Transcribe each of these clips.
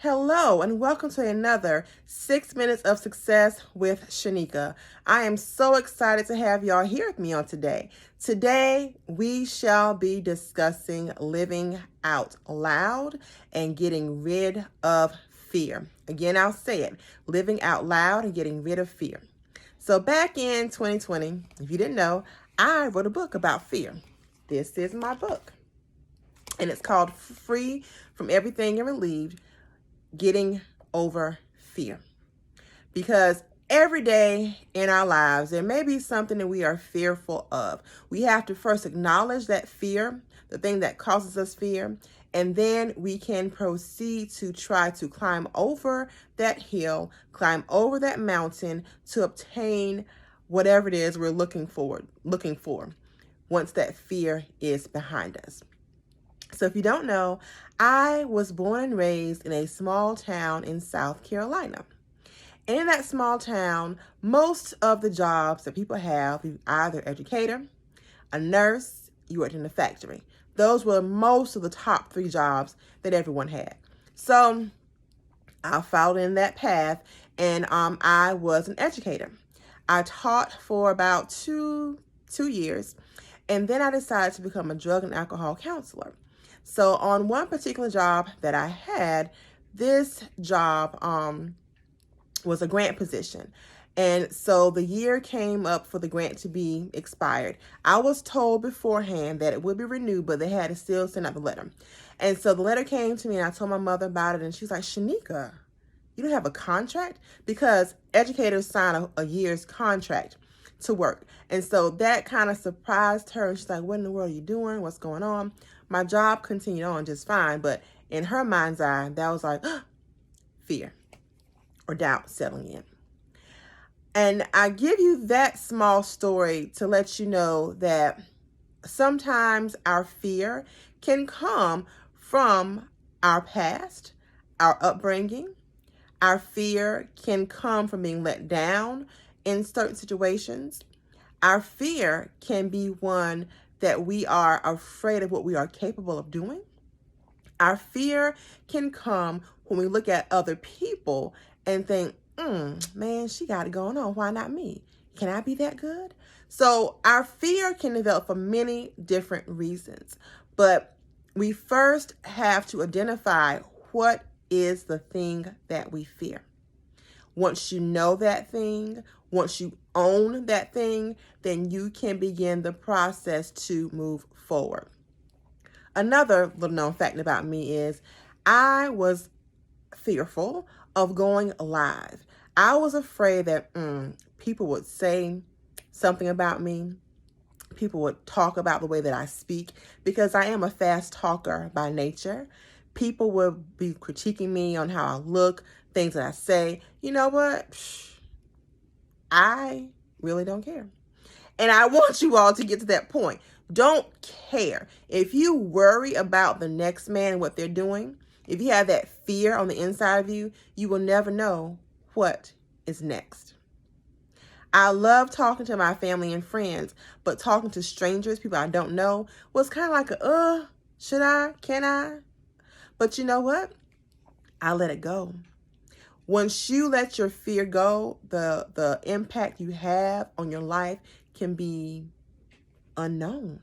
Hello and welcome to another 6 Minutes of Success with Shanika. I am so excited to have y'all here with me on today. Today, we shall be discussing living out loud and getting rid of fear. Again, I'll say it, living out loud and getting rid of fear. So back in 2020, if you didn't know, I wrote a book about fear. This is my book. And it's called Free from Everything and Relieved, Getting Over Fear. Because every day in our lives, there may be something that we are fearful of. We have to first acknowledge that fear, the thing that causes us fear, and then we can proceed to try to climb over that hill, climb over that mountain to obtain whatever it is we're looking for once that fear is behind us. So if you don't know, I was born and raised in a small town in South Carolina. And in that small town, most of the jobs that people have, you're either an educator, a nurse, you worked in a factory. Those were most of the top 3 jobs that everyone had. So I followed in that path, and I was an educator. I taught for about two years, and then I decided to become a drug and alcohol counselor. So on one particular job that I had, this job was a grant position. And so the year came up for the grant to be expired. I was told beforehand that it would be renewed, but they had to still send out the letter. And so the letter came to me, and I told my mother about it, and she was like, Shanika, you don't have a contract? Because educators sign a year's contract to work. And so that kind of surprised her. And she's like, what in the world are you doing? What's going on? My job continued on just fine, but in her mind's eye, that was like fear or doubt settling in. And I give you that small story to let you know that sometimes our fear can come from our past, our upbringing. Our fear can come from being let down in certain situations. Our fear can be one that we are afraid of what we are capable of doing. Our fear can come when we look at other people and think, man, she got it going on. Why not me? Can I be that good? So our fear can develop for many different reasons. But we first have to identify what is the thing that we fear. Once you know that thing, once you own that thing, then you can begin the process to move forward. Another little known fact about me is I was fearful of going live. I was afraid that people would say something about me. People would talk about the way that I speak because I am a fast talker by nature. People would be critiquing me on how I look, things that I say. You know what? I really don't care. And I want you all to get to that point. Don't care. If you worry about the next man and what they're doing, if you have that fear on the inside of you, you will never know what is next. I love talking to my family and friends, but talking to strangers, people I don't know, was kind of like should I? Can I? But you know what? I let it go. Once you let your fear go, the impact you have on your life can be unknown.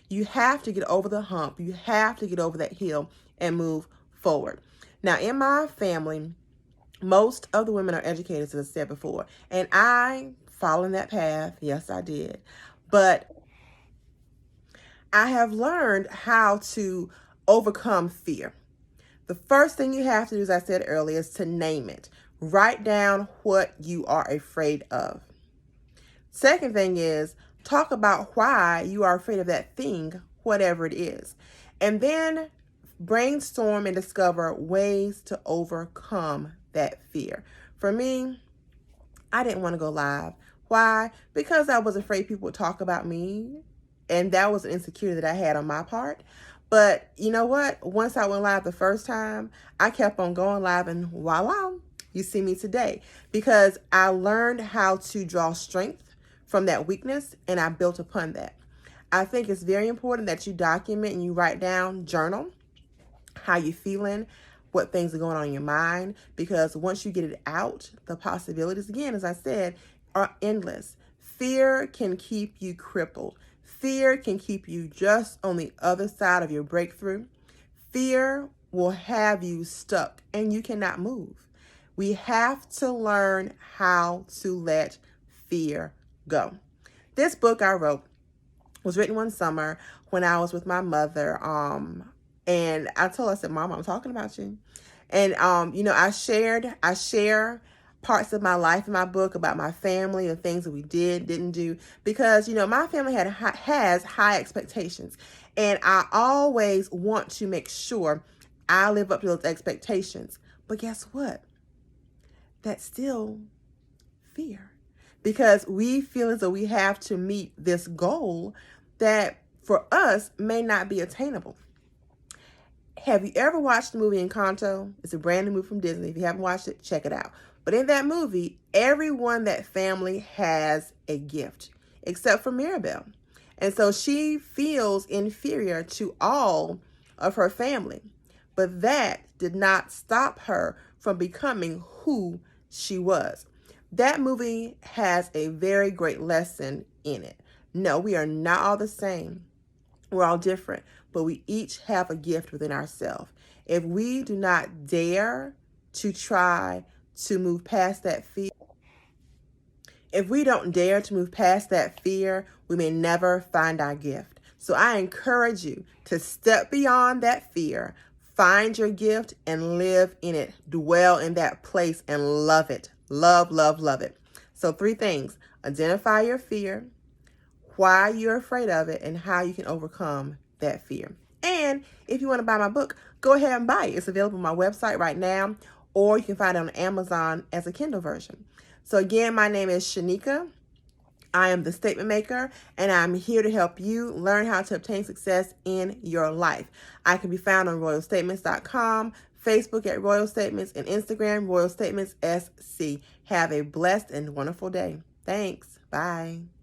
You have to get over the hump. You have to get over that hill and move forward. Now, in my family, most of the women are educators, as I said before, and I followed that path. Yes, I did. But I have learned how to overcome fear. The first thing you have to do, as I said earlier, is to name it. Write down what you are afraid of. Second thing is talk about why you are afraid of that thing, whatever it is. And then brainstorm and discover ways to overcome that fear. For me, I didn't want to go live. Why? Because I was afraid people would talk about me. And that was an insecurity that I had on my part. But you know what? Once I went live the first time, I kept on going live, and voila, you see me today. Because I learned how to draw strength from that weakness, and I built upon that. I think it's very important that you document and you write down, journal, how you feeling, what things are going on in your mind, because once you get it out, the possibilities, again, as I said, are endless. Fear can keep you crippled. Fear can keep you just on the other side of your breakthrough. Fear will have you stuck and you cannot move. We have to learn how to let fear go. This book I wrote was written one summer when I was with my mother. And I told her, I said, Mom, I'm talking about you. And, I share parts of my life in my book about my family and things that we didn't do, because, my family has high expectations. And I always want to make sure I live up to those expectations. But guess what? That's still fear, because we feel as though we have to meet this goal that for us may not be attainable. Have you ever watched the movie Encanto? It's a brand new movie from Disney. If you haven't watched it, check it out. But in that movie, everyone, that family, has a gift, except for Mirabelle. And so she feels inferior to all of her family. But that did not stop her from becoming who she was. That movie has a very great lesson in it. No, we are not all the same. We're all different, but we each have a gift within ourselves. If we do not dare to try to move past that fear, we may never find our gift. So I encourage you to step beyond that fear, find your gift, and live in it. Dwell in that place and love it. Love, love, love it. So 3 things: identify your fear, why you're afraid of it, and how you can overcome that fear. And if you want to buy my book, go ahead and buy it. It's available on my website right now, or you can find it on Amazon as a Kindle version. So again, my name is Shanika. I am the statement maker, and I'm here to help you learn how to obtain success in your life. I can be found on royalstatements.com, Facebook at Royal Statements, and Instagram, Royal Statements SC. Have a blessed and wonderful day. Thanks. Bye.